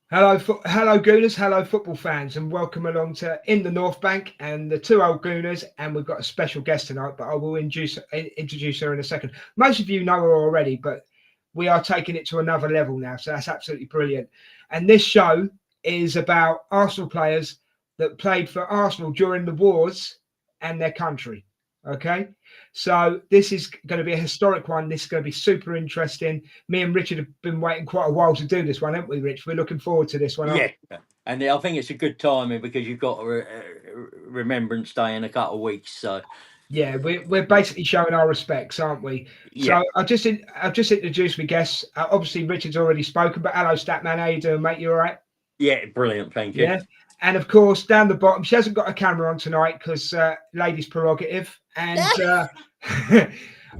Hello Gooners, hello football fans, and welcome along to In the North Bank and the two old Gooners. And we've got a special guest tonight, but I will introduce her in a second. Most of you know her already, but we are taking it to another level now, so that's absolutely brilliant. And this show is about Arsenal players that played for Arsenal during the wars and their country. Okay, so this is going to be a historic one. This is going to be super interesting. Me and Richard have been waiting quite a while to do this one, haven't we, Rich? We're looking forward to this one, aren't Yeah, and I think it's a good timing because you've got Remembrance Day in a couple of weeks. So we? Yeah, we're basically showing our respects, aren't we? yeah, So I've just introduced my guests. Obviously, Richard's already spoken, but hello, Statman. How you doing, mate? You all right? yeah, brilliant. Thank you. Yeah. And of course, down the bottom, she hasn't got a camera on tonight because ladies' prerogative. And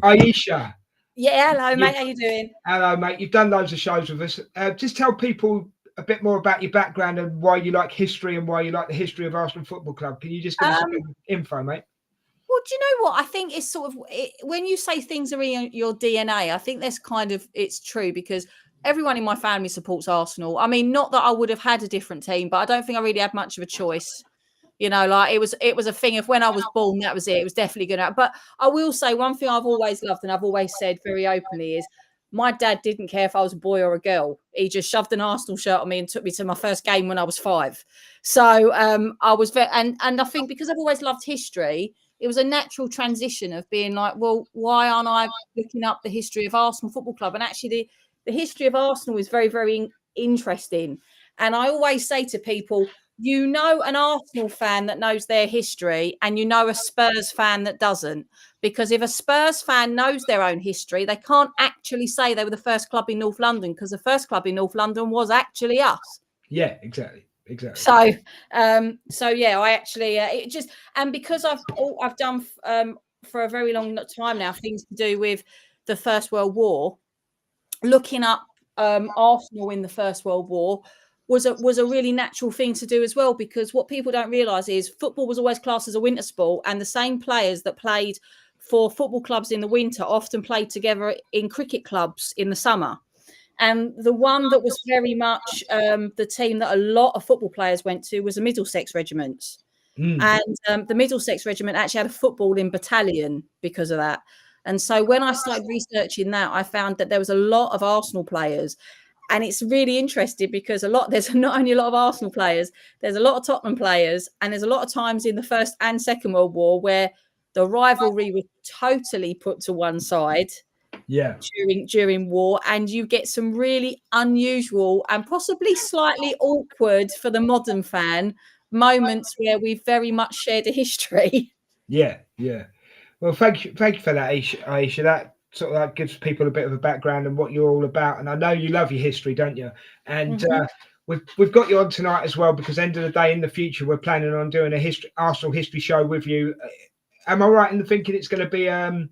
Aisha. Yeah, hello, You- mate. How you doing? Hello, mate. You've done loads of shows with us. Just tell people a bit more about your background and why you like history and why you like the history of Arsenal Football Club. Can you just give us a bit of info, mate? Well, do you know what? I think it's sort of when you say things are in your DNA, I think that's it's true because everyone in my family supports Arsenal. I mean, not that I would have had a different team, but I don't think I really had much of a choice. You know, like it was a thing of when I was born, that was it. It was definitely going to. But I will say one thing I've always loved and I've always said very openly is my dad didn't care if I was a boy or a girl. He just shoved an Arsenal shirt on me and took me to my first game when I was 5. So I was very, and I think because I've always loved history, it was a natural transition of being like, well, why aren't I looking up the history of Arsenal Football Club? And actually, the history of Arsenal is very, very interesting. And I always say to people, you know, an Arsenal fan that knows their history and you know a Spurs fan that doesn't. Because if a Spurs fan knows their own history, they can't actually say they were the first club in North London because the first club in North London was actually us. Yeah, exactly. So yeah, I actually it just and because I've done for a very long time now things to do with the First World War, looking up Arsenal in the First World War was a really natural thing to do as well, because what people don't realise is football was always classed as a winter sport, and the same players that played for football clubs in the winter often played together in cricket clubs in the summer. And the one that was very much the team that a lot of football players went to was the Middlesex Regiment. And the Middlesex Regiment actually had a footballing battalion because of that. And so when I started researching that, I found that there was a lot of Arsenal players. And it's really interesting because there's not only a lot of Arsenal players, there's a lot of Tottenham players, and there's a lot of times in the First and Second World War where the rivalry was totally put to one side. Yeah. During war, and you get some really unusual and possibly slightly awkward for the modern fan moments where we've very much shared a history. Yeah. Well, thank you for that, Aisha. That sort of gives people a bit of a background on what you're all about. And I know you love your history, don't you? And we've got you on tonight as well because end of the day, in the future, we're planning on doing a Arsenal history show with you. Am I right in thinking it's going to be a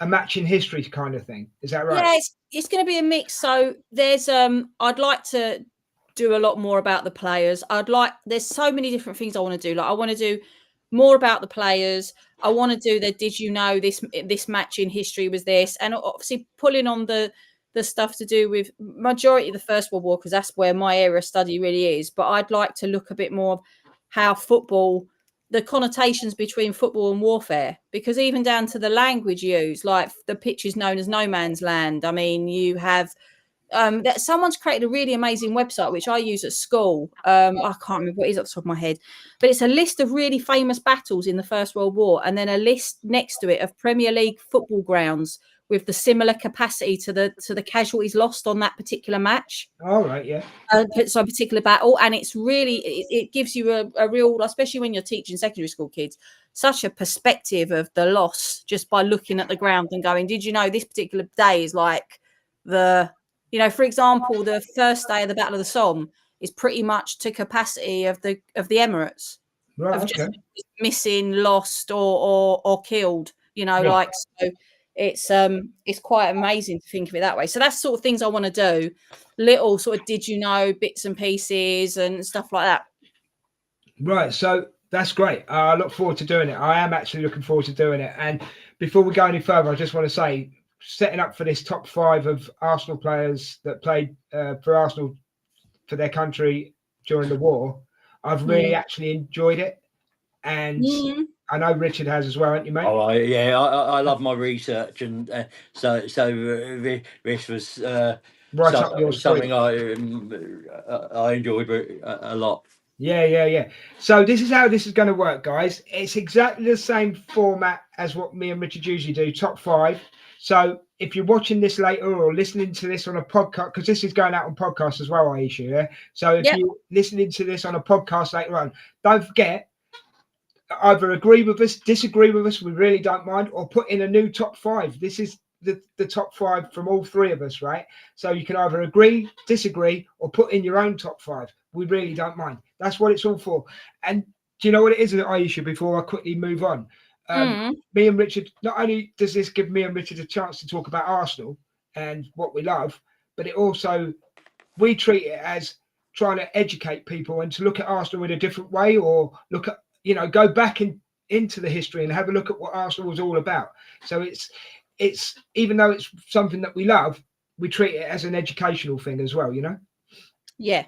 match in history kind of thing? Is that right? Yeah, it's going to be a mix. So there's I'd like to do a lot more about the players. There's so many different things I want to do. Like I want to do more about the players. I want to do did you know this match in history was this, and obviously pulling on the stuff to do with majority of the First World War, because that's where my area of study really is. But I'd like to look a bit more of how football, the connotations between football and warfare, because even down to the language used, like the pitch is known as no man's land. I mean, you have that someone's created a really amazing website which I use at school. I can't remember what it is off the top of my head, but it's a list of really famous battles in the First World War, and then a list next to it of Premier League football grounds with the similar capacity to the casualties lost on that particular match. All right, yeah. So a particular battle, and it's really it gives you a real, especially when you're teaching secondary school kids, such a perspective of the loss just by looking at the ground and going, did you know this particular day is like for example, the first day of the Battle of the Somme is pretty much to capacity of the Emirates, right, of just missing, lost, or killed. So it's quite amazing to think of it that way. So that's sort of things I want to do, little sort of did you know bits and pieces and stuff like that. Right, so that's great. I look forward to doing it. I am actually looking forward to doing it. And before we go any further, I just want to say, setting up for this top 5 of Arsenal players that played for Arsenal for their country during the war, I've really actually enjoyed it. And I know Richard has as well, haven't you, mate? Oh, I love my research, and so this was Right up your street. something I enjoyed a lot. Yeah. So this is how this is going to work, guys. It's exactly the same format as what me and Richard usually do, top 5. So if you're watching this later or listening to this on a podcast, because this is going out on podcast as well, Aisha, yeah? So if you're listening to this on a podcast later on, don't forget, either agree with us, disagree with us, we really don't mind, or put in a new top 5. This is the top 5 from all 3 of us, right? So you can either agree, disagree, or put in your own top 5. We really don't mind. That's what it's all for. And do you know what it is, Aisha, before I quickly move on? Me and Richard, not only does this give me and Richard a chance to talk about Arsenal and what we love, but it also, we treat it as trying to educate people and to look at Arsenal in a different way, or look at, go back into the history and have a look at what Arsenal was all about. So it's even though it's something that we love, we treat it as an educational thing as well, Yeah.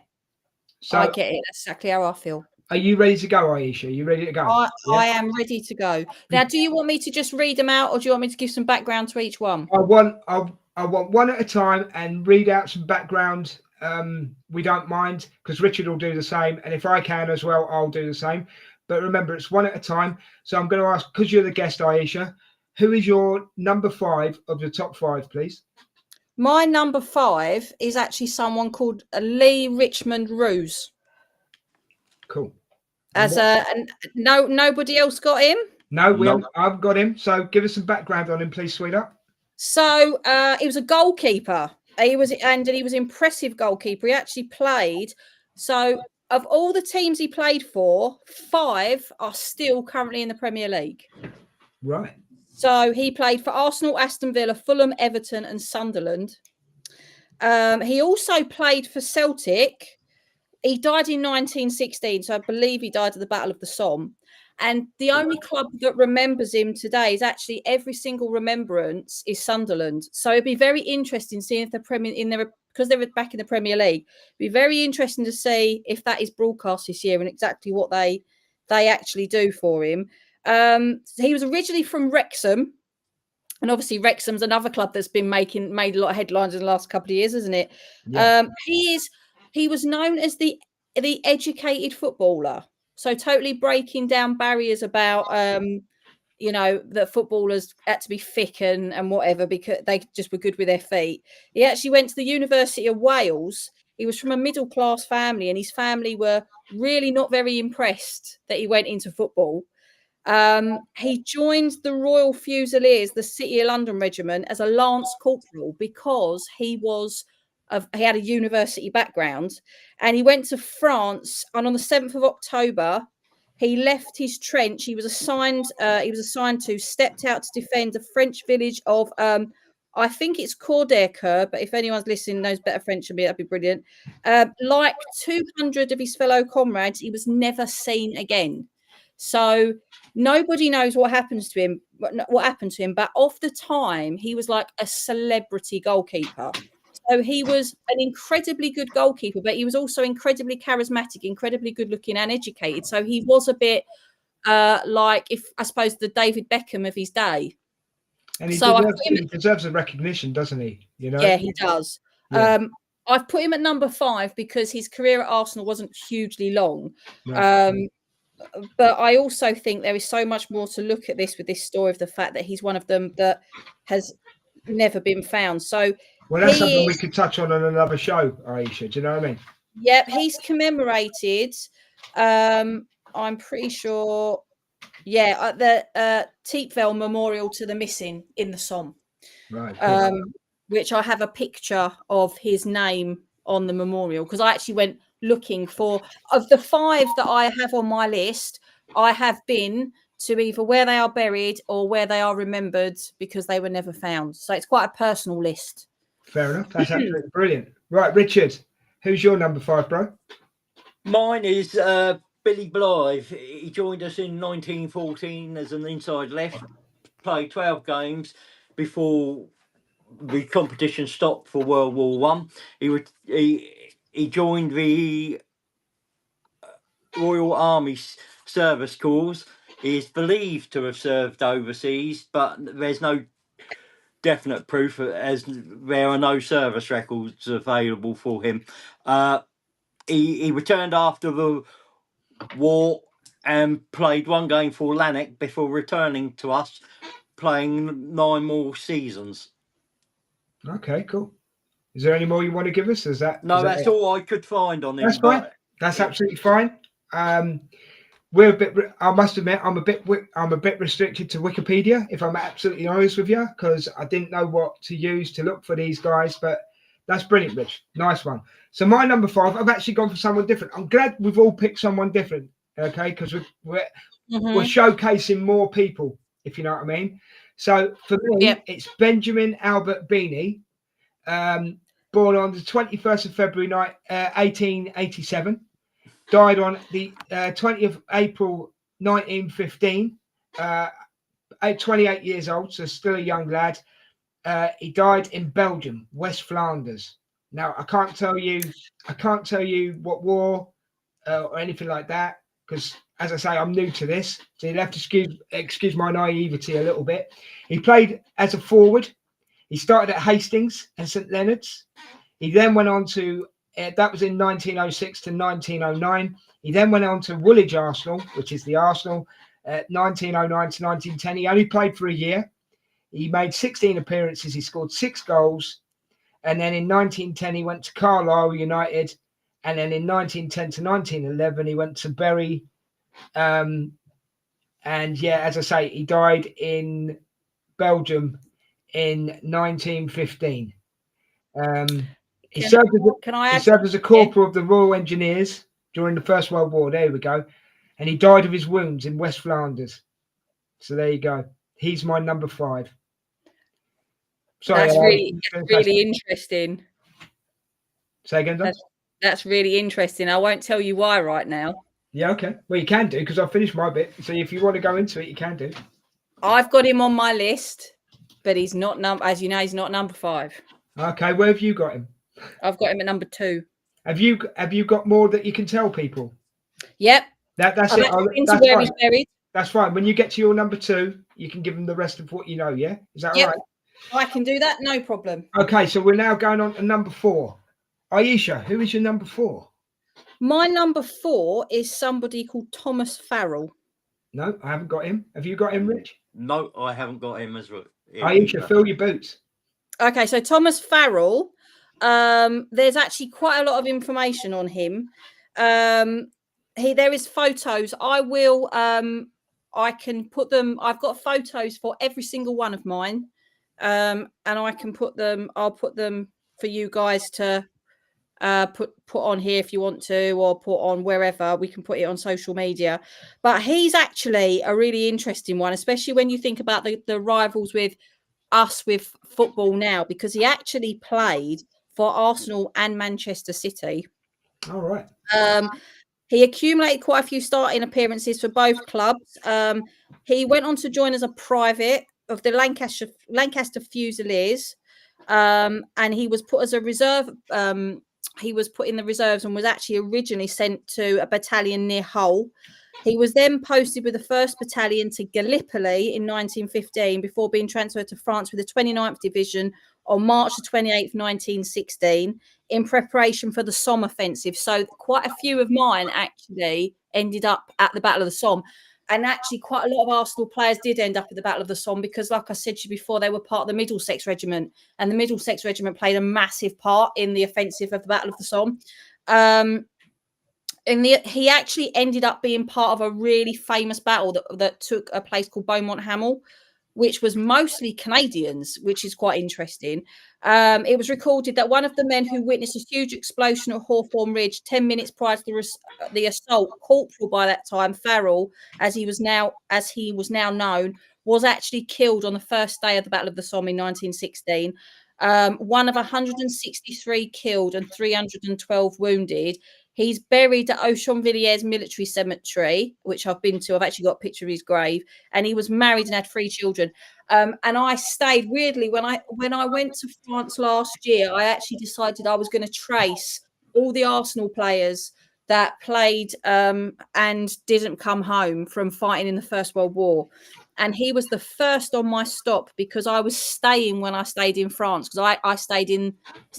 So I get it. That's exactly how I feel. Are you ready to go, Aisha? Are you ready to go? I am ready to go. Now, do you want me to just read them out, or do you want me to give some background to each one? I want one at a time and read out some background. We don't mind, because Richard will do the same, and if I can as well, I'll do the same. But remember, it's one at a time. So I'm going to ask, because you're the guest, Aisha, who is your number 5 of the top 5, please? My number 5 is actually someone called Lee Richmond Roos. Cool. Nobody else got him? No, I've got him. So give us some background on him, please, sweetheart. So he was a goalkeeper. He was impressive goalkeeper. He actually played. So of all the teams he played for, 5 are still currently in the Premier League. Right. So he played for Arsenal, Aston Villa, Fulham, Everton, and Sunderland. He also played for Celtic. He died in 1916, so I believe he died at the Battle of the Somme. And the only club that remembers him today is actually every single remembrance is Sunderland. So it'd be very interesting seeing if because they're back in the Premier League. It'd be very interesting to see if that is broadcast this year and exactly what they actually do for him. He was originally from Wrexham, and obviously Wrexham's another club that's been made a lot of headlines in the last couple of years, isn't it? Yeah. He was known as the educated footballer. So totally breaking down barriers about, that footballers had to be thick and whatever because they just were good with their feet. He actually went to the University of Wales. He was from a middle-class family, and his family were really not very impressed that he went into football. He joined the Royal Fusiliers, the City of London Regiment, as a Lance Corporal because he had a university background, and he went to France. And on the 7th of October, he left his trench. He was assigned to stepped out to defend the French village of I think it's Cordaire, but if anyone's listening knows better French than me, that'd be brilliant. Like 200 of his fellow comrades, he was never seen again. So nobody knows what happened to him. But of the time, he was like a celebrity goalkeeper. So he was an incredibly good goalkeeper, but he was also incredibly charismatic, incredibly good looking and educated. So he was a bit like, I suppose, the David Beckham of his day. And he deserves a recognition, doesn't he? Yeah, he does. Yeah. I've put him at number 5 because his career at Arsenal wasn't hugely long. No. But I also think there is so much more to look at with this story of the fact that he's one of them that has never been found. So that's something we could touch on another show, Aisha. Do you know what I mean? Yep, he's commemorated. I'm pretty sure. Yeah, at the Teepville Memorial to the Missing in the Somme. Right. Which I have a picture of his name on the memorial because I actually went looking for, of the 5 that I have on my list, I have been to either where they are buried or where they are remembered because they were never found. So it's quite a personal list. Fair enough. That's absolutely brilliant. Right, Richard, who's your number 5, bro? Mine is Billy Blythe. He joined us in 1914 as an inside left, played 12 games before the competition stopped for World War One. He he joined the Royal Army Service Corps. He is believed to have served overseas, but there's no definite proof, as there are no service records available for him. He returned after the war and played one game for Lanark before returning to us, playing 9 more seasons. Okay, cool. Is there any more you want to give us? No, that's that's all I could find on him. That's fine. That's absolutely fine. We're a bit. I must admit, I'm a bit restricted to Wikipedia, if I'm absolutely honest with you, because I didn't know what to use to look for these guys. But that's brilliant, Rich. Nice one. So my number 5, I've actually gone for someone different. I'm glad we've all picked someone different. Okay, because we're showcasing more people, if you know what I mean. So for me, it's Benjamin Albert Beanie, born on the 21st of February 1887. Died on the 20th of April 1915, 28 years old, so still a young lad. He died in Belgium, West Flanders. Now I can't tell you what war or anything like that, because as I say, I'm new to this, so you'll have to excuse my naivety a little bit. He played as a forward. He started at Hastings and St Leonard's. He then went on to that was in 1906 to 1909. He then went on to Woolwich Arsenal, which is the Arsenal, 1909 to 1910. He only played for a year. He made 16 appearances. He scored 6 goals. And then in 1910, he went to Carlisle United. And then in 1910 to 1911, he went to Bury. And yeah, as I say, he died in Belgium in 1915. He served as a corporal of the Royal Engineers during the First World War. There we go. And he died of his wounds in West Flanders. So there you go. He's my number 5. Sorry, that's really interesting. Say again, Don? That's really interesting. I won't tell you why right now. Yeah, okay. Well, you can do, because I've finished my bit. So if you want to go into it, you can do. I've got him on my list, but he's not as you know, he's not number 5. Okay, where have you got him? I've got him at number 2. Have you got more that you can tell people? Yep. That's it. That's where he's buried. That's fine. When you get to your number 2, you can give them the rest of what you know. Yeah, is that all right? I can do that, no problem. Okay, so we're now going on to number 4. Aisha, who is your number 4? My number 4 is somebody called Thomas Farrell. No, I haven't got him. Have you got him, Rich? No, I haven't got him as well. Aisha, fill your boots. Okay, so Thomas Farrell, there's actually quite a lot of information on him. There is photos. I can put them. I've got photos for every single one of mine, and I can put them. I'll put them for you guys to put on here if you want to, or put on wherever. We can put it on social media. But he's actually a really interesting one, especially when you think about the rivals with us with football now, because he actually played for Arsenal and Manchester City. All right. He accumulated quite a few starting appearances for both clubs. He went on to join as a private of the Lancaster Fusiliers, and he was put as a reserve. He was put in the reserves and was actually originally sent to a battalion near Hull. He was then posted with the 1st Battalion to Gallipoli in 1915 before being transferred to France with the 29th Division on March the 28th, 1916, in preparation for the Somme offensive. So quite a few of mine actually ended up at the Battle of the Somme. And actually quite a lot of Arsenal players did end up at the Battle of the Somme because, like I said to you before, they were part of the Middlesex Regiment. And the Middlesex Regiment played a massive part in the offensive of the Battle of the Somme. He actually ended up being part of a really famous battle that took a place called Beaumont Hamel, which was mostly Canadians, which is quite interesting. It was recorded that one of the men who witnessed a huge explosion at Hawthorne Ridge 10 minutes prior to the assault, corporal by that time, Farrell, as he was now known, was actually killed on the first day of the Battle of the Somme in 1916. One of 163 killed and 312 wounded. He's buried at Auchamp-Villiers Military Cemetery, which I've been to. I've actually got a picture of his grave. And he was married and had 3 children. And I stayed, weirdly, when I went to France last year, I actually decided I was going to trace all the Arsenal players that played and didn't come home from fighting in the First World War. And he was the first on my stop because I was staying when I stayed in France, because I stayed in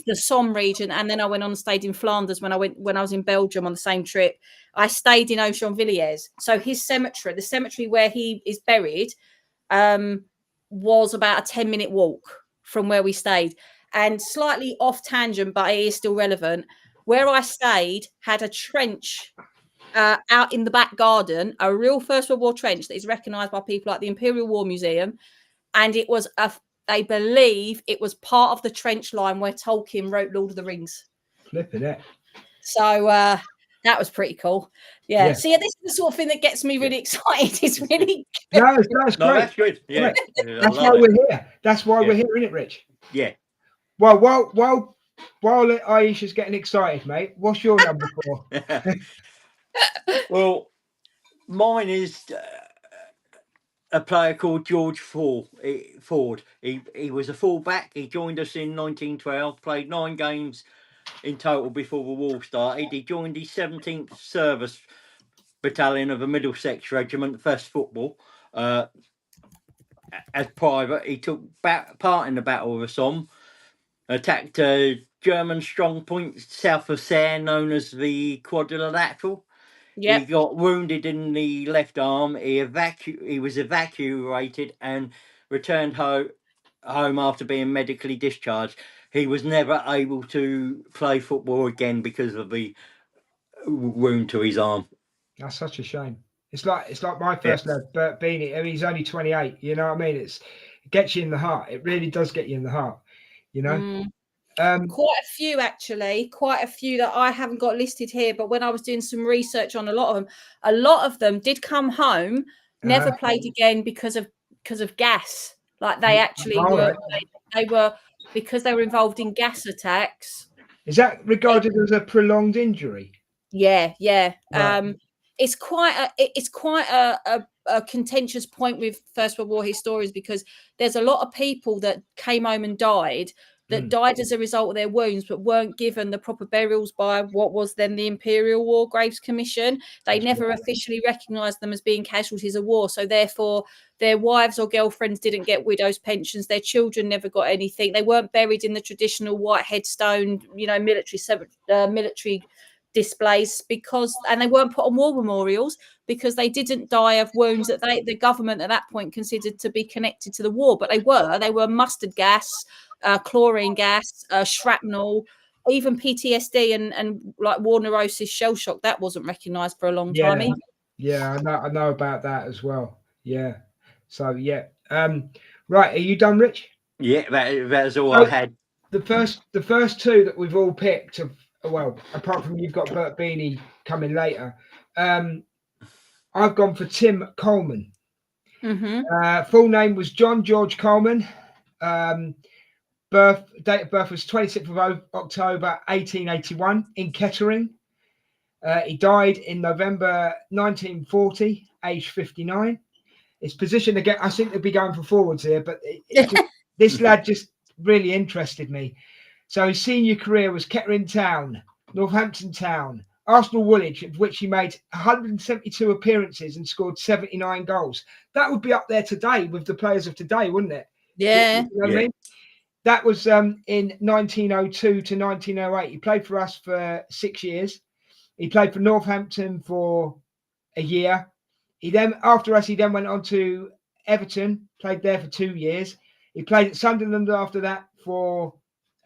the Somme region, and then I went on and stayed in Flanders when I was in Belgium on the same trip. I stayed in Auchanvilliers. So his cemetery, the cemetery where he is buried, was about a 10-minute walk from where we stayed. And slightly off tangent, but it is still relevant. Where I stayed had a trench out in the back garden, a real First World War trench that is recognised by people like the Imperial War Museum. And it was, they believe it was part of the trench line where Tolkien wrote Lord of the Rings. Flipping it. So that was pretty cool. Yeah. So yeah, this is the sort of thing that gets me really excited. It's really good. No, that's No, great. that's good. Yeah, That's why we're here. That's why we're here, isn't it, Rich? Yeah. Well, while Aisha's getting excited, mate, what's your number 4? Well, mine is a player called George Ford. He was a fullback. He joined us in 1912, played 9 games in total before the war started. He joined the 17th Service Battalion of the Middlesex Regiment, 1st Football. As private, he took part in the Battle of the Somme, attacked a German strong point south of Serre known as the Quadrilateral. Yep. He got wounded in the left arm. He was evacuated and returned home after being medically discharged. He was never able to play football again because of the wound to his arm. That's such a shame. It's like my first lad, Bert Beanie. I mean, he's only 28. You know what I mean? It gets you in the heart. It really does get you in the heart. You know. Quite a few, actually. Quite a few that I haven't got listed here. But when I was doing some research on a lot of them did come home, never played again because of gas. Like they actually were. They were, because they were involved in gas attacks. Is that regarded as a prolonged injury? Yeah. Right. It's quite a contentious point with First World War historians, because there's a lot of people that came home and died as a result of their wounds, but weren't given the proper burials by what was then the Imperial War Graves Commission. They never officially recognised them as being casualties of war. So therefore, their wives or girlfriends didn't get widows' pensions. Their children never got anything. They weren't buried in the traditional white headstone, military displays, and they weren't put on war memorials because they didn't die of wounds that the government at that point considered to be connected to the war. But they were mustard gas, chlorine gas, shrapnel, even PTSD and like war neurosis, shell shock. That wasn't recognised for a long time either. Yeah, I know about that as well. Yeah. So yeah. Right, are you done, Rich? Yeah, that's all I had. The first 2 that we've all picked well, apart from you've got Bert Beanie coming later. I've gone for Tim Coleman. Full name was John George Coleman. Date of birth was 26th of October 1881 in Kettering. He died in November 1940, age 59. His position, again, I think they'd be going for forwards here, but this lad just really interested me. So his senior career was Kettering Town, Northampton Town, Arsenal Woolwich, of which he made 172 appearances and scored 79 goals. That would be up there today with the players of today, wouldn't it? Yeah. You know what I mean? That was in 1902 to 1908. He played for us for 6 years. He played for Northampton for a year. After us, he then went on to Everton, played there for 2 years. He played at Sunderland after that for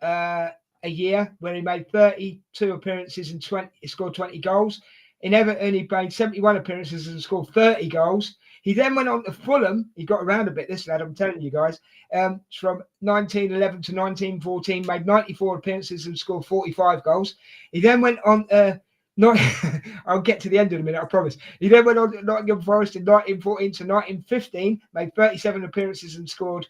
a year, where he made 32 appearances and scored 20 goals. In Everton, he played 71 appearances and scored 30 goals. He then went on to Fulham. He got around a bit, this lad, I'm telling you guys. From 1911 to 1914, made 94 appearances and scored 45 goals. He then went on I'll get to the end in a minute, I promise. He then went on to Nottingham Forest in 1914 to 1915, made 37 appearances and scored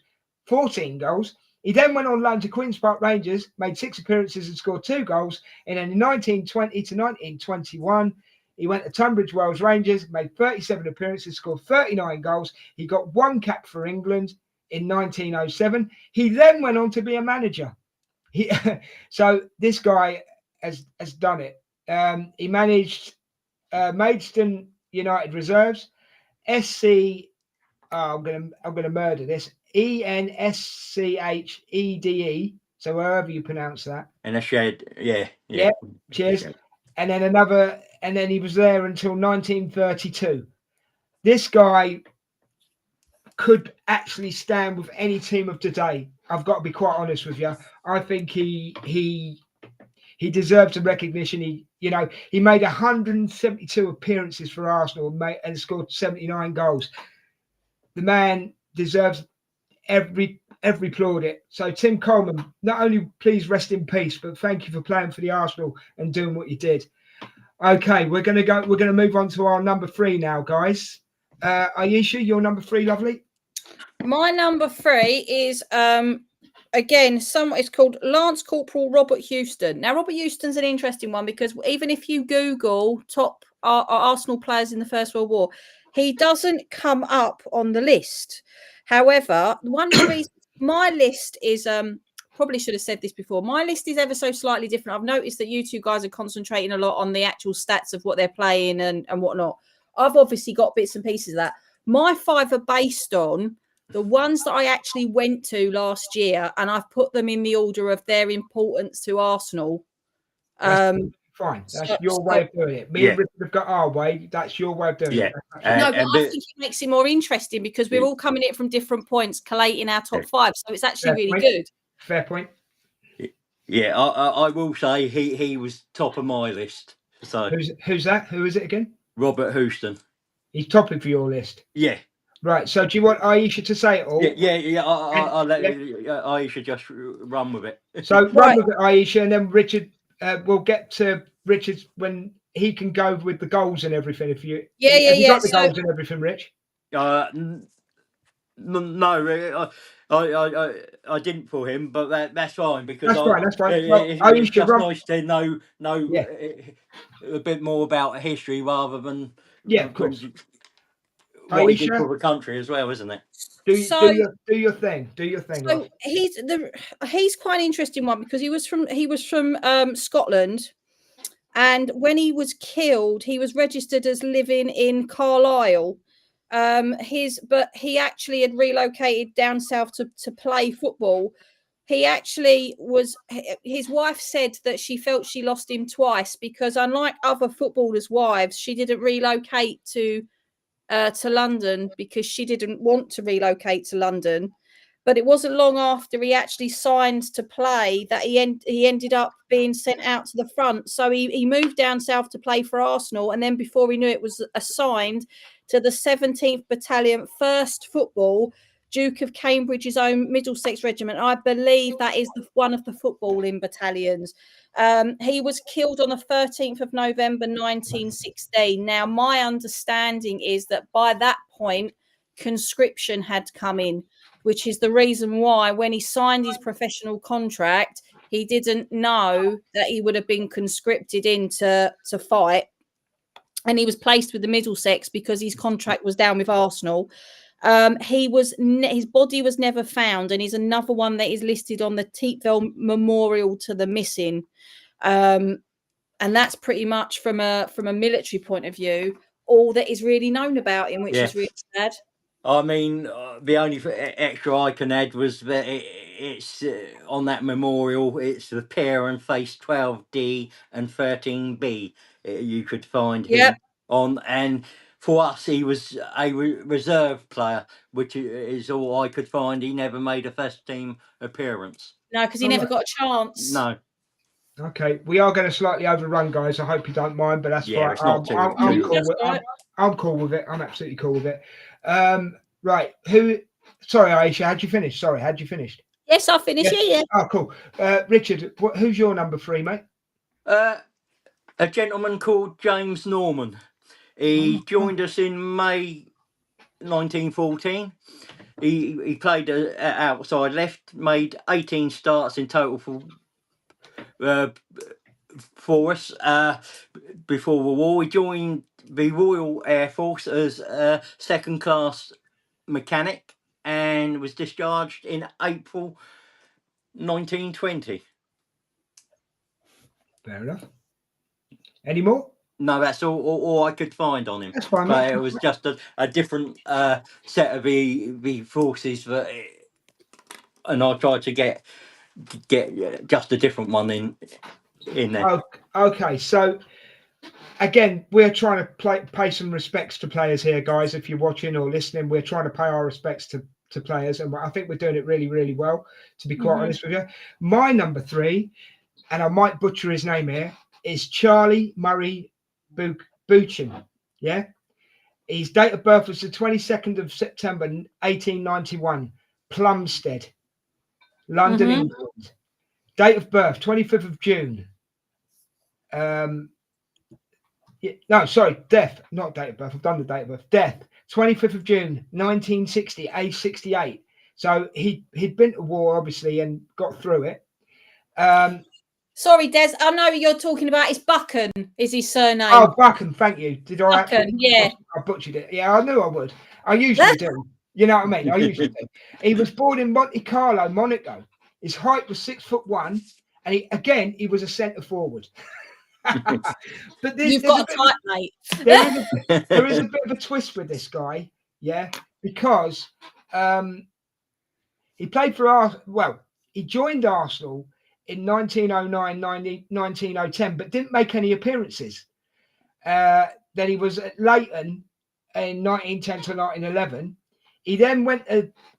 14 goals. He then went on loan to Queen's Park Rangers, made 6 appearances and scored 2 goals. And then in 1920 to 1921, he went to Tunbridge Wells Rangers, made 37 appearances, scored 39 goals. He got 1 cap for England in 1907. He then went on to be a manager. So this guy has done it. He managed Maidstone United reserves, SC. I'm gonna murder this. ENSCHEDE. So wherever you pronounce that. And a shed, yeah. Cheers. And then and then he was there until 1932. This guy could actually stand with any team of today. I've got to be quite honest with you. I think he deserves some recognition. He made 172 appearances for Arsenal and scored 79 goals. The man deserves every plaudit. So Tim Coleman, not only please rest in peace, but thank you for playing for the Arsenal and doing what you did. Okay, we're gonna move on to our number 3 now, guys. Aisha, your number 3, lovely. My number 3 is again, it's called Lance Corporal Robert Houston. Now, Robert Houston's an interesting one because even if you Google top Arsenal players in the First World War, he doesn't come up on the list. However, one of the reasons my list is probably should have said this before. My list is ever so slightly different. I've noticed that you two guys are concentrating a lot on the actual stats of what they're playing and whatnot. I've obviously got bits and pieces of that. My 5 are based on the ones that I actually went to last year, and I've put them in the order of their importance to Arsenal. Fine. That's your way of doing it. Me and Richard have got our way. That's your way of doing it. No, but I think it makes it more interesting because we're all coming in from different points, collating our top 5. So it's actually really good. Fair point. Yeah, I will say he was top of my list. So who's that? Who is it again? Robert Houston. He's topping for your list. Yeah. Right. So do you want Aisha to say it all? Yeah. I'll let Aisha just run with it. So run with it, Aisha, and then Richard. We'll get to Richard when he can go with the goals and everything. If you have you got the goals and everything, Rich? No, I didn't for him, but that's fine because that's fine. It's just nice to know a bit more about history rather than of course. What he did for the country as well, isn't it? Do your thing. Do your thing. So he's quite an interesting one because he was from Scotland, and when he was killed, he was registered as living in Carlisle. But he actually had relocated down south to play football. He actually was. His wife said that she felt she lost him twice because, unlike other footballers' wives, she didn't relocate to London because she didn't want to relocate to London. But it wasn't long after he actually signed to play that he ended up being sent out to the front. So he moved down south to play for Arsenal, and then before he knew it, was assigned to the 17th Battalion, 1st Football, Duke of Cambridge's own Middlesex Regiment. I believe that is one of the footballing battalions. He was killed on the 13th of November 1916. Now, my understanding is that by that point, conscription had come in, which is the reason why when he signed his professional contract, he didn't know that he would have been conscripted in to fight. And he was placed with the Middlesex because his contract was down with Arsenal. His body was never found, and he's another one that is listed on the Teepville Memorial to the Missing. And that's pretty much from a military point of view, all that is really known about him, which is really sad. I mean, the only extra I can add was that it's on that memorial. It's the pair and face 12D and 13B. You could find him on, and for us, he was a reserve player, which is all I could find. He never made a first team appearance. No, because he never got a chance. No. Okay, we are going to slightly overrun, guys. I hope you don't mind, but that's fine. It's not I'm cool with it. I'm absolutely cool with it. Right. Sorry, Aisha, how'd you finish? Yes, I finished. Yeah. Oh, cool. Richard, who's your number 3, mate? A gentleman called James Norman. He joined us in May 1914. He played outside left, made 18 starts in total for us before the war. He joined the Royal Air Force as a second-class mechanic and was discharged in April 1920. Fair enough. Any more? No, that's all I could find on him. That's fine, But mate. it was just a different set of the forces and I tried to get just a different one in there. Okay, so again, we're trying to pay some respects to players here, guys. If you're watching or listening, we're trying to pay our respects to players, and I think we're doing it really, really well, to be quite honest with you. My number 3, and I might butcher his name here, is Charlie Murray Buchan. Yeah, his date of birth was the 22nd of September 1891, Plumstead, London, England. Date of birth 25th of June. No, sorry, death, not date of birth. I've done the date of birth. Death, 25th of June, 1960, age 68. So he'd been to war, obviously, and got through it. Sorry, Des, I know you're talking about. It's Buchan, is his surname. Oh, Buchan, thank you. Did I? Buchan, yeah. I butchered it. Yeah, I knew I would. I usually do. You know what I mean? I usually do. He was born in Monte Carlo, Monaco. His height was 6'1", and he was a centre forward. But You've got a type, mate. There is a bit of a twist with this guy, yeah, because he played for he joined Arsenal in 1909, 1910, but didn't make any appearances. Then he was at Leighton in 1910 to 1911. He then went.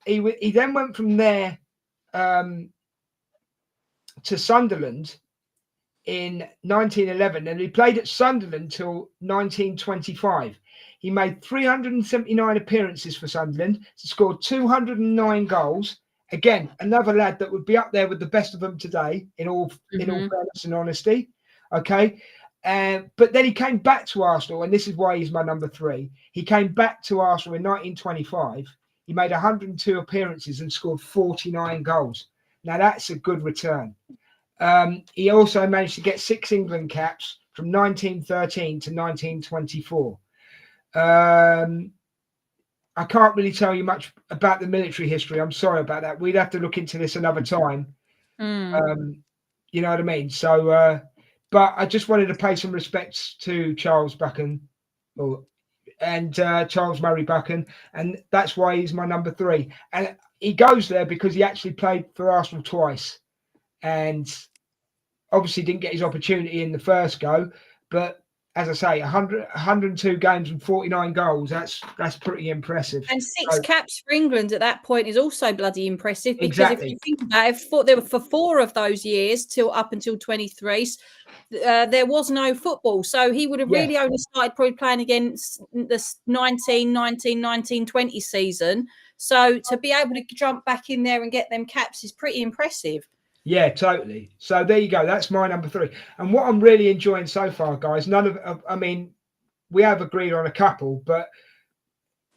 He then went from there to Sunderland in 1911, and he played at Sunderland till 1925. He made 379 appearances for Sunderland, scored 209 goals. Again, another lad that would be up there with the best of them today, in all fairness and honesty. Okay, but then he came back to Arsenal, and this is why he's my number 3. He came back to Arsenal in 1925. He made 102 appearances and scored 49 goals. Now that's a good return. He also managed to get 6 England caps from 1913 to 1924. I can't really tell you much about the military history. I'm sorry about that. We'd have to look into this another time. You know what I mean? So, but I just wanted to pay some respects to Charles Buchan and Charles Murray Buchan, and that's why he's my number 3. And he goes there because he actually played for Arsenal twice, and obviously didn't get his opportunity in the first go, but as I say, 102 games and 49 goals, that's pretty impressive. And 6 caps for England at that point is also bloody impressive, because exactly. if you think about it, there were for 4 of those years till up until 23, there was no football. So he would have really only started probably playing against the 1920 season. So to be able to jump back in there and get them caps is pretty impressive. Yeah, totally. So there you go. That's my number 3. And what I'm really enjoying so far, guys, I mean, we have agreed on a couple, but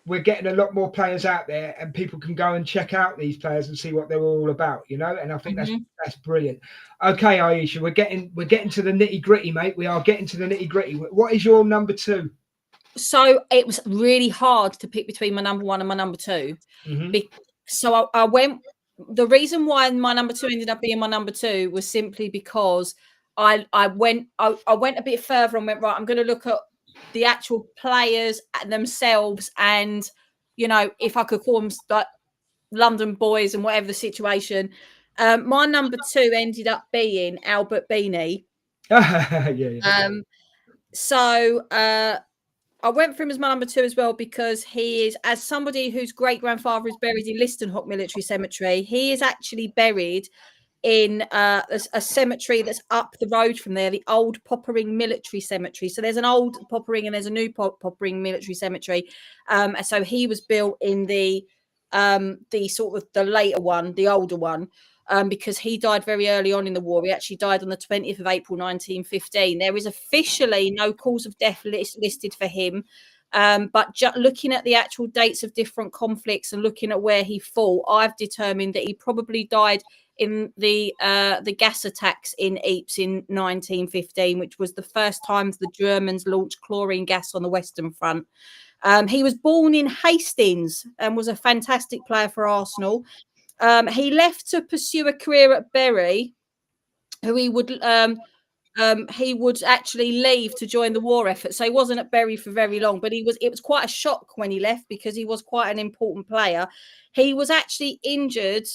we're getting a lot more players out there, and people can go and check out these players and see what they're all about, you know? And I think that's brilliant. Okay, Aisha, we're getting to the nitty-gritty, mate. We are getting to the nitty-gritty. What is your number 2? So it was really hard to pick between my number 1 and my number 2. So I went. The reason why my number 2 ended up being my number 2 was simply because I went a bit further and went, right, I'm going to look at the actual players themselves, and you know, if I could call them like London boys and whatever the situation. My number 2 ended up being Albert Beanie. So I went for him as my number 2 as well, because he is, as somebody whose great-grandfather is buried in Listenhock Military Cemetery, he is actually buried in a cemetery that's up the road from there, the old Poppering Military Cemetery. So there's an old Poppering and there's a new Poppering Military Cemetery. So he was built in the sort of the later one, the older one. Because he died very early on in the war. He actually died on the 20th of April, 1915. There is officially no cause of death listed for him. But looking at the actual dates of different conflicts and looking at where he fought, I've determined that he probably died in the gas attacks in Ypres in 1915, which was the first time the Germans launched chlorine gas on the Western Front. He was born in Hastings and was a fantastic player for Arsenal. He left to pursue a career at Bury, who he would he would actually leave to join the war effort. So he wasn't at Bury for very long, but it was quite a shock when he left because he was quite an important player. He was actually injured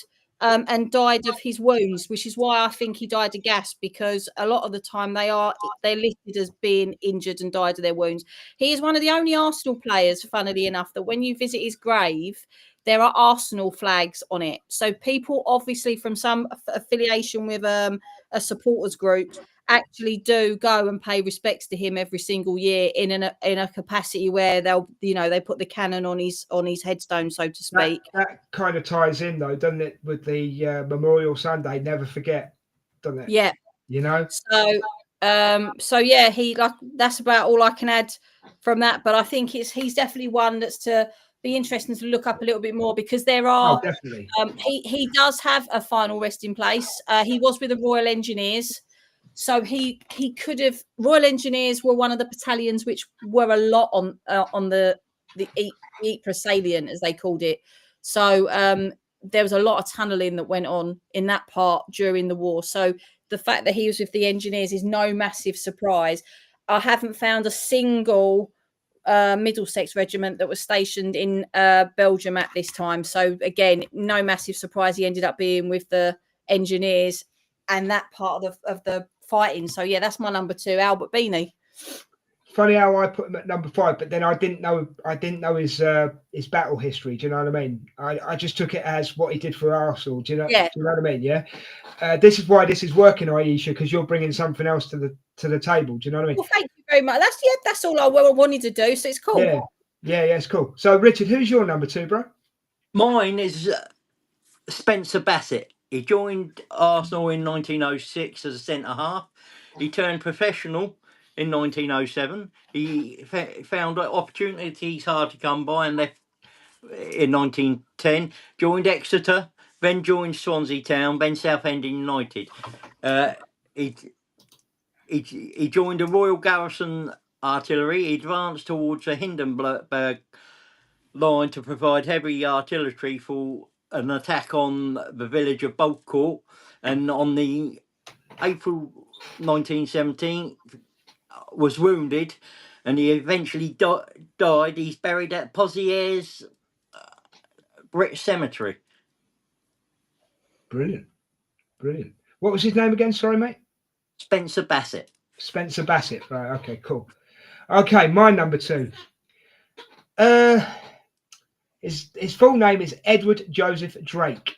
and died of his wounds, which is why I think he died of gas, because a lot of the time they're listed as being injured and died of their wounds. He is one of the only Arsenal players, funnily enough, that when you visit his grave, there are Arsenal flags on it. So people obviously from some affiliation with a supporters group actually do go and pay respects to him every single year in a capacity where they put the cannon on his headstone, so to speak. That kind of ties in though, doesn't it, with the Memorial Sunday? Never forget, doesn't it? Yeah. You know. So yeah, that's about all I can add from that. But I think he's definitely one that's to be interesting to look up a little bit more, because there are definitely. He does have a final resting place. He was with the Royal Engineers. So he could have. Royal Engineers were one of the battalions which were a lot on the Ypres salient, as they called it. So there was a lot of tunnelling that went on in that part during the war. So the fact that he was with the Engineers is no massive surprise. I haven't found a single Middlesex regiment that was stationed in Belgium at this time. So again, no massive surprise he ended up being with the Engineers and that part of the fighting. So yeah, that's my number 2, Albert Beanie. Funny how I put him at number 5, but then I didn't know his battle history. Do you know what I mean? I just took it as what he did for Arsenal. Do you know? Yeah. Do you know what I mean? Yeah. This is why this is working, Aisha, because you're bringing something else to the table. Do you know what I mean? Well, thank you very much. That's all I wanted to do. So it's cool. Yeah, it's cool. So Richard, who's your number 2, bro? Mine is Spencer Bassett. He joined Arsenal in 1906 as a centre half. He turned professional in 1907. He found opportunities hard to come by and left in 1910. Joined Exeter, then joined Swansea Town, then Southend United. He joined the Royal Garrison Artillery. He advanced towards the Hindenburg line to provide heavy artillery for an attack on the village of Bulcourt, and on the April 1917 was wounded, and he eventually died. He's buried at Pozieres British Cemetery. Brilliant. What was his name again? Sorry, mate. Spencer Bassett. Spencer Bassett. Right. Okay. Cool. Okay. My number 2. His full name is Edward Joseph Drake,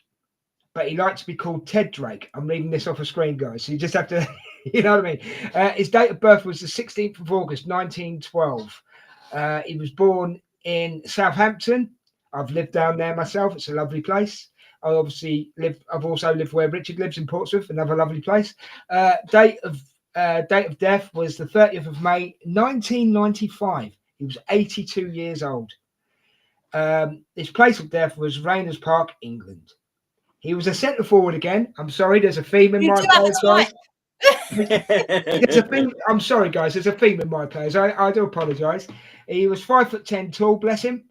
but he likes to be called Ted Drake. I'm reading this off a screen, guys, so you just have to, you know what I mean? His date of birth was the 16th of August, 1912. He was born in Southampton. I've lived down there myself. It's a lovely place. I've also lived where Richard lives in Portsmouth, another lovely place. Date of death was the 30th of May, 1995. He was 82 years old. His place of death was Rayners Park, England. He was a centre forward again. I'm sorry, there's a theme in my players, guys. There's a theme. I'm sorry, guys. There's a theme in my players. I do apologise. He was 5'10" tall, bless him.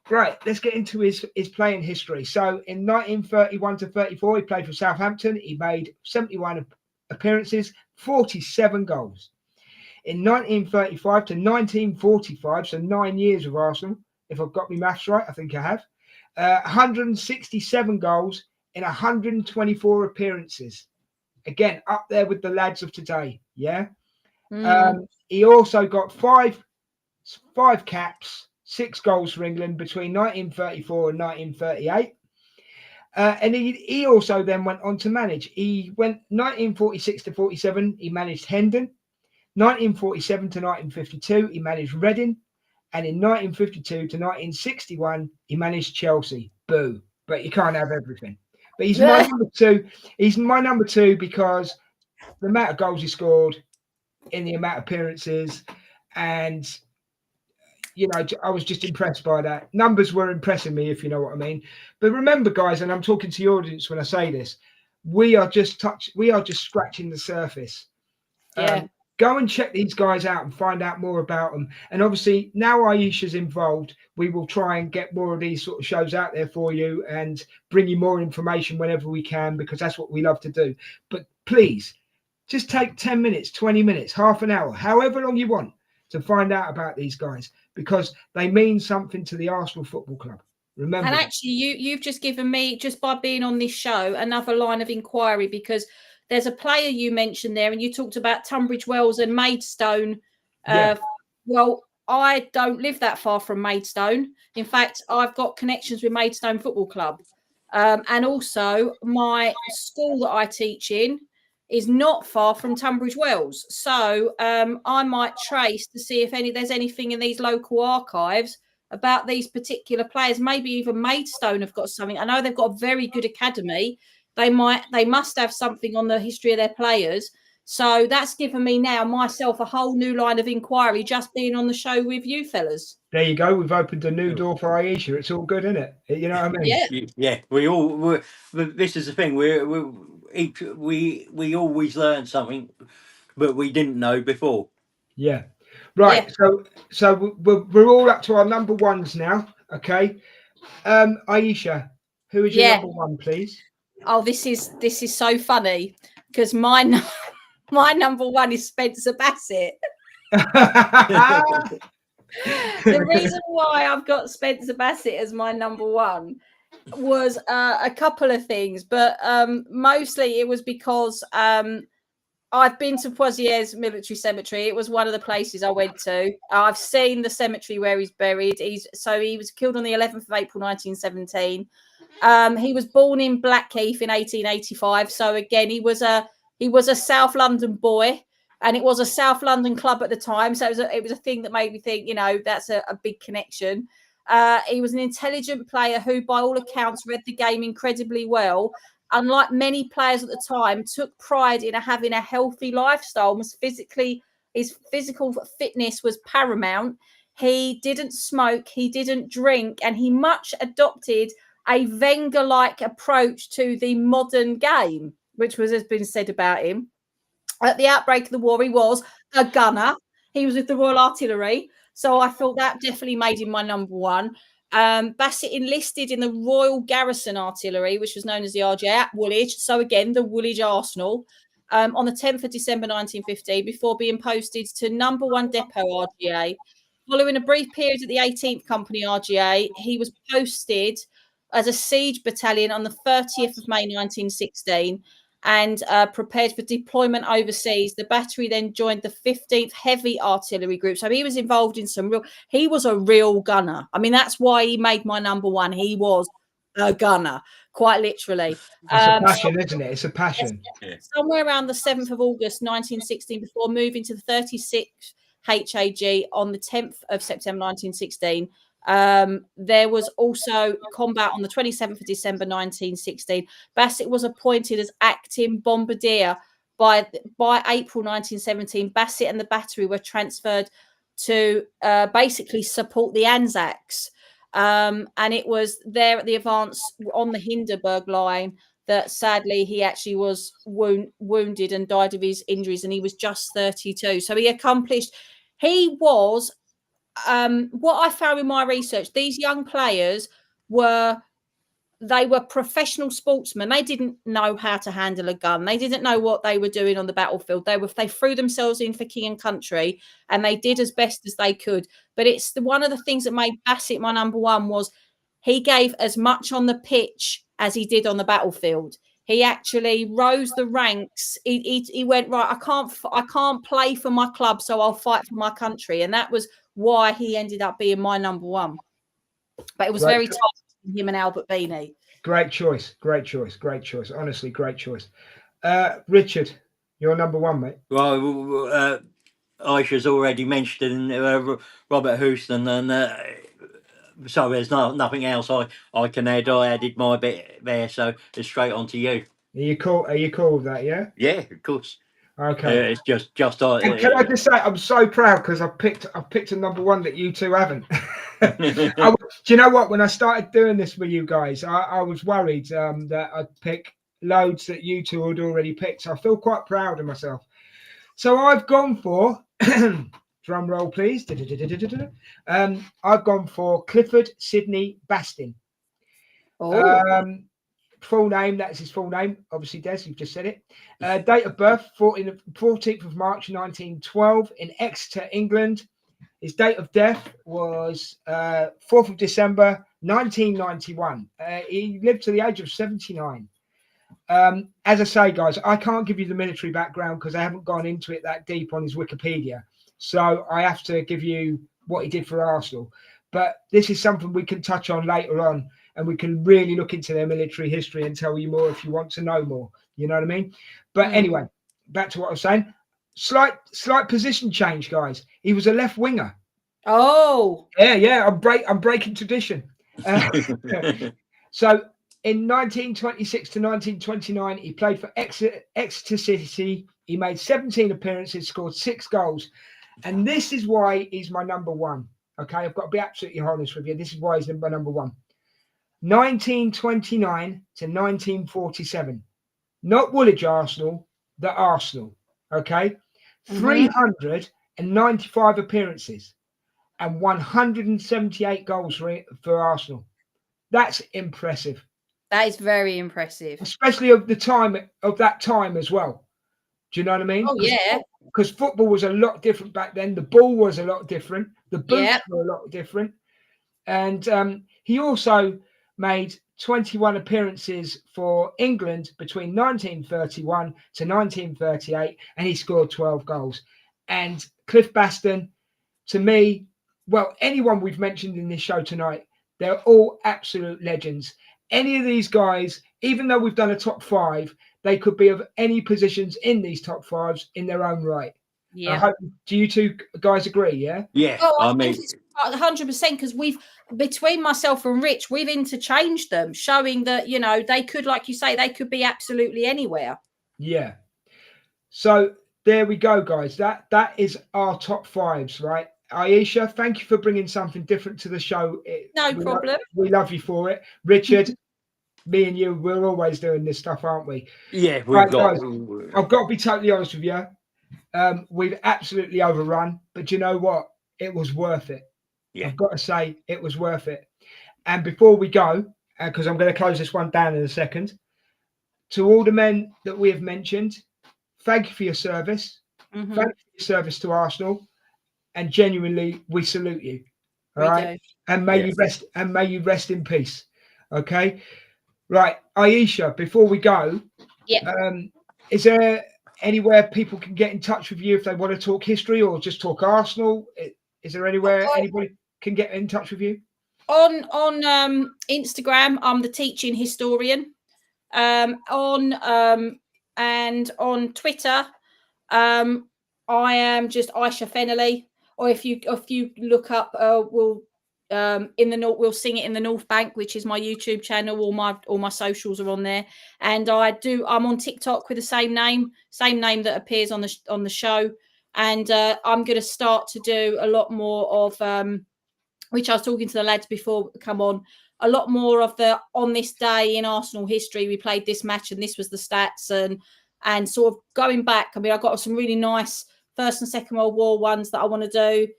Right, let's get into his playing history. So in 1931 to 34, he played for Southampton. He made 71 appearances, 47 goals. In 1935 to 1945, so 9 years with Arsenal, if I've got my maths right, I think I have, 167 goals in 124 appearances. Again, up there with the lads of today, yeah? He also got five caps, 6 goals for England between 1934 and 1938. And he also then went on to manage. He went 1946 to 47, he managed Hendon. 1947 to 1952, he managed Reading. And in 1952 to 1961, he managed Chelsea. Boo. But you can't have everything. But he's my number 2. He's my number 2 because the amount of goals he scored in the amount of appearances, and you know, I was just impressed by that. Numbers were impressing me, if you know what I mean. But remember, guys, and I'm talking to your audience when I say this, we are just scratching the surface. Yeah. Go and check these guys out and find out more about them. And obviously, now Aisha's involved, we will try and get more of these sort of shows out there for you and bring you more information whenever we can, because that's what we love to do. But please, Just take 10 minutes, 20 minutes, half an hour, however long you want to find out about these guys, because they mean something to the Arsenal Football Club. Remember. And actually, you've just given me, just by being on this show, another line of inquiry, because there's a player you mentioned there, and you talked about Tunbridge Wells and Maidstone. Yeah. Well, I don't live that far from Maidstone. In fact, I've got connections with Maidstone Football Club. And also, my school that I teach in is not far from Tunbridge Wells. So I might trace to see if there's anything in these local archives about these particular players. Maybe even Maidstone have got something. I know they've got a very good academy. They must have something on the history of their players. So that's given me now myself a whole new line of inquiry just being on the show with you fellas. There you go. We've opened a new door for Aisha. It's all good, isn't it? You know what I mean? Yeah. Yeah, this is the thing. We always learn something, but we didn't know before. Yeah. Right. Yeah. So we're all up to our number ones now. Okay. Aisha, who is your number one, please? Oh, this is so funny because my number one is Spencer Bassett. The reason why I've got Spencer Bassett as my number one was a couple of things, but mostly it was because I've been to Poitiers Military Cemetery. It was one of the places I went to. I've seen the cemetery where he's buried. He was killed on the 11th of April 1917. He was born in Blackheath in 1885. So again, he was a South London boy, and it was a South London club at the time. So it was a thing that made me think, that's a big connection. He was an intelligent player who, by all accounts, read the game incredibly well. Unlike many players at the time, took pride in having a healthy lifestyle. His physical fitness was paramount. He didn't smoke, he didn't drink, and he much adopted a Wenger-like approach to the modern game, which has been said about him. At the outbreak of the war, he was a gunner. He was with the Royal Artillery. So I thought that definitely made him my number one. Bassett enlisted in the Royal Garrison Artillery, which was known as the RGA at Woolwich. So again, the Woolwich Arsenal, on the 10th of December 1950, before being posted to number 1 Depot RGA. Following a brief period at the 18th Company RGA, he was posted as a siege battalion on the 30th of May 1916 and prepared for deployment overseas. The battery then joined the 15th Heavy Artillery Group. So he was involved in he was a real gunner. I mean, that's why he made my number one. He was a gunner, quite literally. It's a passion, isn't it? It's a passion. Somewhere around the 7th of August 1916, before moving to the 36th HAG on the 10th of September 1916. There was also combat on the 27th of December 1916. Bassett was appointed as acting bombardier. By April 1917, Bassett and the battery were transferred to basically support the Anzacs. And it was there at the advance on the Hindenburg line that sadly he actually was wounded and died of his injuries, and he was just 32. So he was what I found in my research, these young players were professional sportsmen. They didn't know how to handle a gun. They didn't know what they were doing on the battlefield. They threw themselves in for king and country, and they did as best as they could. But it's one of the things that made Bassett my number one was he gave as much on the pitch as he did on the battlefield. He actually rose the ranks. He went, right, I can't play for my club, so I'll fight for my country. And that was why he ended up being my number one. But it was very tough between him and Albert Beanie. Great choice. Honestly, great choice. Richard, you're number one, mate. Well, Aisha's already mentioned Robert Houston, and so there's nothing else I can add. I added my bit there, so it's straight on to you. Are you cool with that? Yeah. Yeah, of course. Okay. It's just. And can I just say, I'm so proud because I picked a number one that you two haven't. Do you know what? When I started doing this with you guys, I was worried that I'd pick loads that you two had already picked. So I feel quite proud of myself. So I've gone for drum roll, please. I've gone for Clifford Sidney Bastin. full name, that's his full name. Obviously, Des, you've just said it. Date of birth, 14th of March, 1912 in Exeter, England. His date of death was 4th of December, 1991. He lived to the age of 79. As I say, guys, I can't give you the military background because I haven't gone into it that deep on his Wikipedia. So I have to give you what he did for Arsenal. But this is something we can touch on later on, and we can really look into their military history and tell you more if you want to know more. You know what I mean? But anyway, back to what I was saying. Slight position change, guys. He was a left winger. Oh, Yeah. I'm breaking tradition. So in 1926 to 1929, he played for Exeter City. He made 17 appearances, scored 6 goals. And this is why he's my number one. Okay, I've got to be absolutely honest with you. This is why he's my number one. 1929 to 1947. Not Woolwich Arsenal, the Arsenal. Okay, 395 appearances and 178 goals for Arsenal. That's impressive. that is very impressive. Especially of that time as well. Do you know what I mean? Oh, yeah. Because football was a lot different back then. The ball was a lot different. The boots were a lot different. And he also made 21 appearances for England between 1931 to 1938, and he scored 12 goals. And Cliff Baston, to me, well, anyone we've mentioned in this show tonight, they're all absolute legends. Any of these guys, even though we've done a top 5, they could be of any positions in these top 5s in their own right. Yeah. Do you two guys agree? Yeah. Yeah. Oh, I I mean, think it's 100% because between myself and Rich, we've interchanged them, showing that, you know, they could, like you say, they could be absolutely anywhere. Yeah. So there we go, guys. That is our top 5s, right? Aisha, thank you for bringing something different to the show. No problem. We love you for it. Richard, me and you, we're always doing this stuff, aren't we? yeah, Right, guys, I've got to be totally honest with you. We've absolutely overrun, but you know what? It was worth it. Yeah. I've got to say it was worth it. And before we go, because I'm going to close this one down in a second, to all the men that we have mentioned, thank you for your service. Thank you for your service to Arsenal, and genuinely, we salute you. All right, and may you rest, and may you rest in peace. Okay, right, Aisha. Before we go, is there anywhere people can get in touch with you if they want to talk history or just talk Arsenal? Is there anywhere anybody can get in touch with you? On Instagram, I'm the teaching historian. And on Twitter, I am just Aisha Fennelly. Or if you look up, we'll sing it in the North Bank, which is my YouTube channel. All my socials are on there, and I'm on TikTok with the same name that appears on the show. And I'm going to start to do a lot more of which I was talking to the lads before come on, a lot more of the on this day in Arsenal history, we played this match and this was the stats and sort of going back. I mean, I've got some really nice First and Second World War ones that I want to do,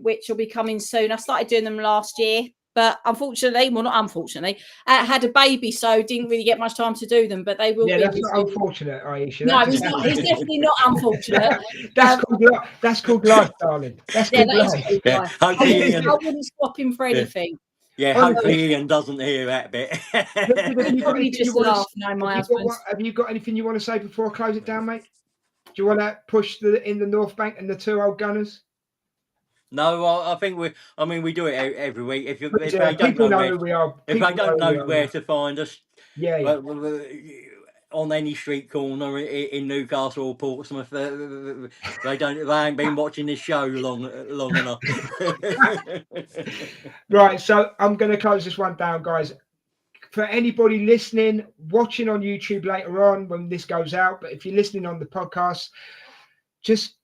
which will be coming soon. I started doing them last year, but unfortunately, well, not unfortunately, I had a baby, so didn't really get much time to do them, but they will be. Yeah, that's not unfortunate, Aisha. No, he's definitely not unfortunate. That's called life, darling. That's called life. I wouldn't swap him for anything. Yeah, hopefully Ian doesn't hear that bit. Probably just laugh. No, my husband. Have you got anything you want to say before I close it down, mate? Do you want to push in the North Bank and the 2 old Gunners? No, I think we do it every week. If they don't know know who we are, if they don't know where to find us, yeah. On any street corner in Newcastle or Portsmouth, they ain't been watching this show long enough. Right, so I'm going to close this one down, guys. For anybody listening, watching on YouTube later on when this goes out, but if you're listening on the podcast, just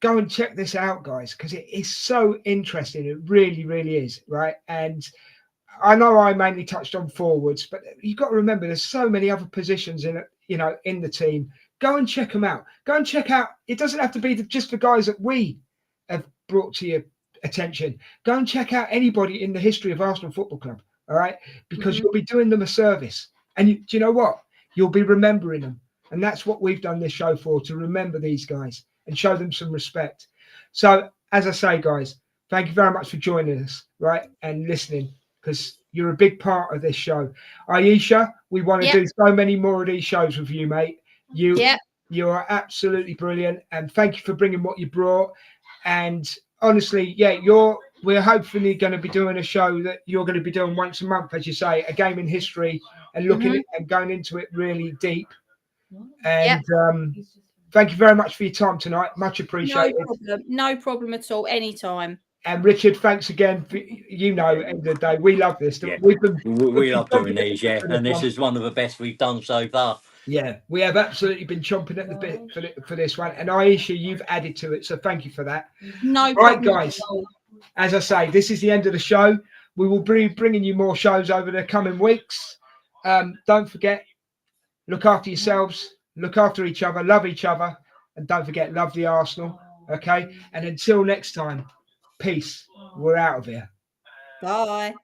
go and check this out, guys, because it is so interesting. It really, really is, right? And I know I mainly touched on forwards, but you've got to remember there's so many other positions in the team. Go and check them out. Go and check out. It doesn't have to be just the guys that we have brought to your attention. Go and check out anybody in the history of Arsenal Football Club. All right, because you'll be doing them a service, And do you know what? You'll be remembering them. And that's what we've done this show for, to remember these guys and show them some respect. So, as I say, guys, thank you very much for joining us, right, and listening, because you're a big part of this show. Aisha, we want to do so many more of these shows with you, mate. You are absolutely brilliant, and thank you for bringing what you brought. And honestly, we're hopefully going to be doing a show that you're going to be doing once a month, as you say, a game in history, and looking at and going into it really deep. And thank you very much for your time tonight. Much appreciated. No problem at all. Anytime. And Richard, thanks again. For, end of the day, we love this. Yeah. We love doing these, and this is one of the best we've done so far. Yeah, we have absolutely been chomping at the bit for this one. And Aisha, you've added to it, so thank you for that. No problem. Right, guys. As I say, this is the end of the show. We will be bringing you more shows over the coming weeks. Don't forget, look after yourselves, look after each other, love each other, and don't forget, love the Arsenal. Okay, and until next time, peace. We're out of here. Bye.